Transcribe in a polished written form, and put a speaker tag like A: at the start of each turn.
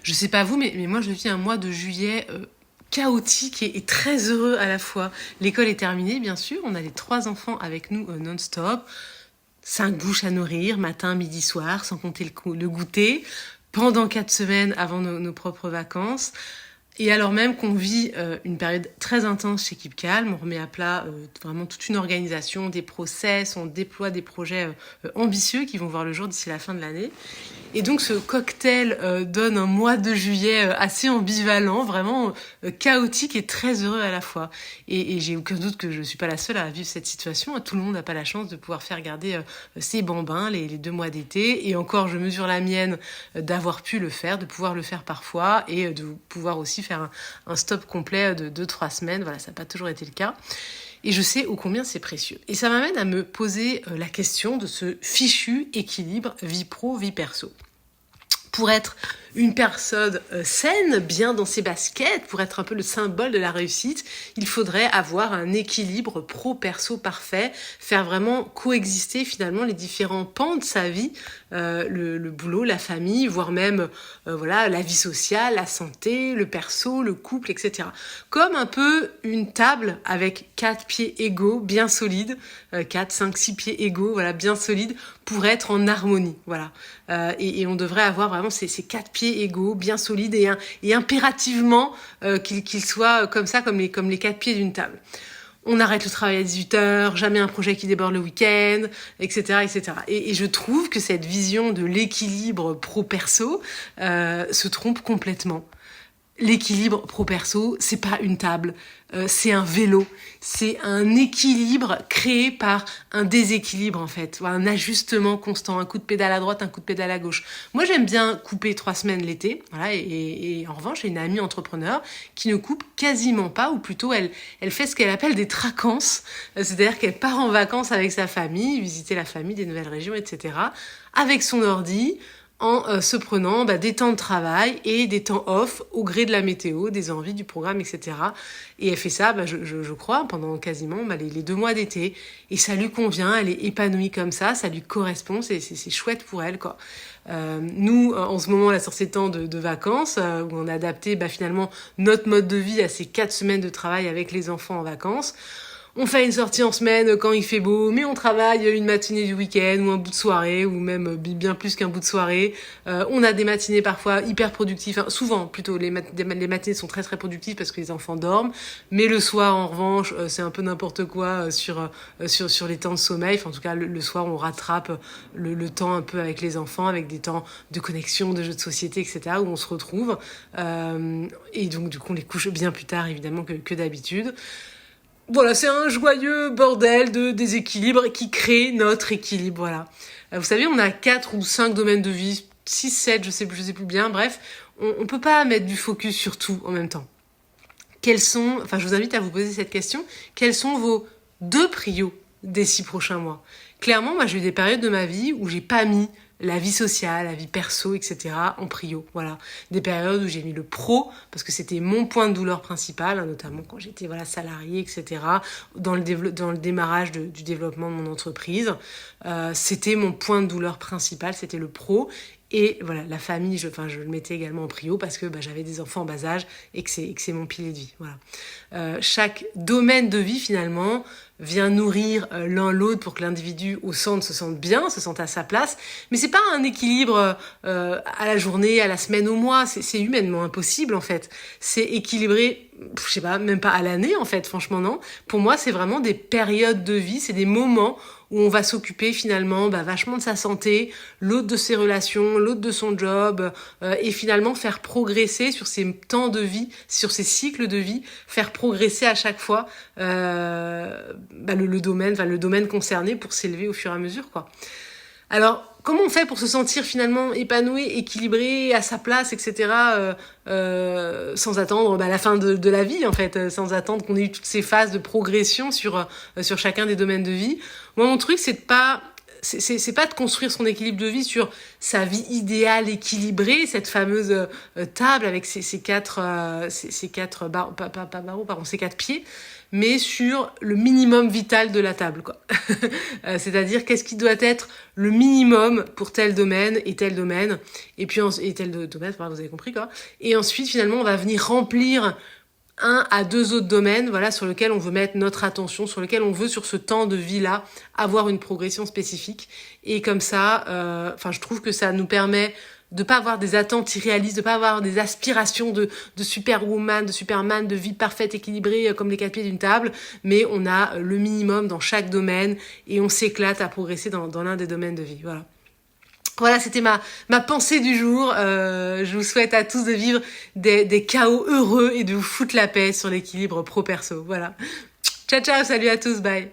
A: Je sais pas vous, mais moi je vis un mois de juillet chaotique et très heureux à la fois. L'école est terminée, bien sûr. On a les 3 enfants avec nous non-stop. 5 bouches à nourrir, matin, midi, soir, sans compter le goûter. Pendant 4 semaines avant nos propres vacances. Et alors même qu'on vit une période très intense chez Keep Calm, on remet à plat vraiment toute une organisation, des process, on déploie des projets ambitieux qui vont voir le jour d'ici la fin de l'année. Et donc ce cocktail donne un mois de juillet assez ambivalent, vraiment chaotique et très heureux à la fois. Et j'ai aucun doute que je ne suis pas la seule à vivre cette situation. Tout le monde n'a pas la chance de pouvoir faire garder ses bambins les 2 mois d'été. Et encore, je mesure la mienne d'avoir pu le faire, de pouvoir le faire parfois et de pouvoir aussi faire un stop complet de 2-3 semaines. Voilà, ça n'a pas toujours été le cas. Et je sais ô combien c'est précieux. Et ça m'amène à me poser la question de ce fichu équilibre vie pro, vie perso. Pour être une personne saine, bien dans ses baskets, pour être un peu le symbole de la réussite, il faudrait avoir un équilibre pro-perso parfait, faire vraiment coexister finalement les différents pans de sa vie, le boulot, la famille, voire même la vie sociale, la santé, le perso, le couple, etc. Comme un peu une table avec 4 pieds égaux, bien solides, 4, 5, 6 pieds égaux, voilà, bien solides, pour être en harmonie, voilà. Et on devrait avoir vraiment ces 4 pieds égaux, bien solides et impérativement qu'ils soient comme ça, comme les 4 pieds d'une table. On arrête le travail à 18h, jamais un projet qui déborde le week-end, etc., etc. Et je trouve que cette vision de l'équilibre pro-perso se trompe complètement. L'équilibre pro-perso, c'est pas une table, c'est un vélo, c'est un équilibre créé par un déséquilibre en fait, un ajustement constant, un coup de pédale à droite, un coup de pédale à gauche. Moi j'aime bien couper 3 semaines l'été, voilà, et en revanche j'ai une amie entrepreneur qui ne coupe quasiment pas, ou plutôt elle fait ce qu'elle appelle des tracances, c'est-à-dire qu'elle part en vacances avec sa famille, visiter la famille, des nouvelles régions, etc., avec son ordi, en se prenant des temps de travail et des temps off au gré de la météo, des envies, du programme, etc. Et elle fait ça, je crois, pendant quasiment les 2 mois d'été. Et ça lui convient, elle est épanouie comme ça lui correspond, c'est chouette pour elle, quoi. Nous, en ce moment, là, sur ces temps de vacances, où on a adapté finalement notre mode de vie à ces 4 semaines de travail avec les enfants en vacances, on fait une sortie en semaine quand il fait beau, mais on travaille une matinée du week-end ou un bout de soirée, ou même bien plus qu'un bout de soirée. On a des matinées parfois hyper productives, souvent plutôt, les matinées sont très très productives parce que les enfants dorment, mais le soir en revanche, c'est un peu n'importe quoi sur les temps de sommeil. Enfin, en tout cas, le soir, on rattrape le temps un peu avec les enfants, avec des temps de connexion, de jeux de société, etc., où on se retrouve. Et donc, du coup, on les couche bien plus tard, évidemment, que d'habitude. Voilà, c'est un joyeux bordel de déséquilibre qui crée notre équilibre, voilà. Vous savez, on a 4 ou 5 domaines de vie, 6, 7, je sais plus bien, bref. On peut pas mettre du focus sur tout en même temps. Je vous invite à vous poser cette question, quels sont vos 2 prios des 6 prochains mois? Clairement, moi, j'ai eu des périodes de ma vie où j'ai pas mis la vie sociale, la vie perso, etc. en prio, voilà. Des périodes où j'ai mis le pro, parce que c'était mon point de douleur principal, notamment quand j'étais salariée, etc. Dans le démarrage du développement de mon entreprise. C'était mon point de douleur principal, c'était le pro. Et voilà, la famille, je le mettais également en prio parce que j'avais des enfants en bas âge et que c'est mon pilier de vie. Voilà. Chaque domaine de vie, finalement, vient nourrir l'un l'autre pour que l'individu au centre se sente bien, se sente à sa place. Mais c'est pas un équilibre à la journée, à la semaine, au mois. C'est humainement impossible, en fait. C'est équilibré, je sais pas, même pas à l'année, en fait, franchement, non. Pour moi, c'est vraiment des périodes de vie, c'est des moments où on va s'occuper finalement vachement de sa santé, l'autre de ses relations, l'autre de son job, et finalement faire progresser sur ces temps de vie, sur ces cycles de vie, faire progresser à chaque fois le domaine concerné pour s'élever au fur et à mesure, quoi. Alors, comment on fait pour se sentir finalement épanoui, équilibré, à sa place, etc., sans attendre la fin de la vie, en fait, sans attendre qu'on ait eu toutes ces phases de progression sur chacun des domaines de vie. Moi, mon truc, c'est de pas c'est pas de construire son équilibre de vie sur sa vie idéale équilibrée, cette fameuse table avec ces quatre barreaux, pas barreaux, pardon, ces quatre pieds, mais sur le minimum vital de la table, quoi. C'est-à-dire qu'est-ce qui doit être le minimum pour tel domaine, et tel domaine, et puis et tel domaine, pardon, vous avez compris, quoi. Et ensuite, finalement, on va venir remplir 1 à 2 autres domaines, voilà, sur lesquels on veut mettre notre attention, sur lesquels on veut, sur ce temps de vie-là, avoir une progression spécifique. Et comme ça, je trouve que ça nous permet de pas avoir des attentes irréalistes, de pas avoir des aspirations de superwoman, de superman, de vie parfaite, équilibrée, comme les 4 pieds d'une table, mais on a le minimum dans chaque domaine et on s'éclate à progresser dans l'un des domaines de vie, voilà. Voilà, c'était ma pensée du jour. Je vous souhaite à tous de vivre des chaos heureux et de vous foutre la paix sur l'équilibre pro-perso. Voilà. Ciao, ciao, salut à tous, bye.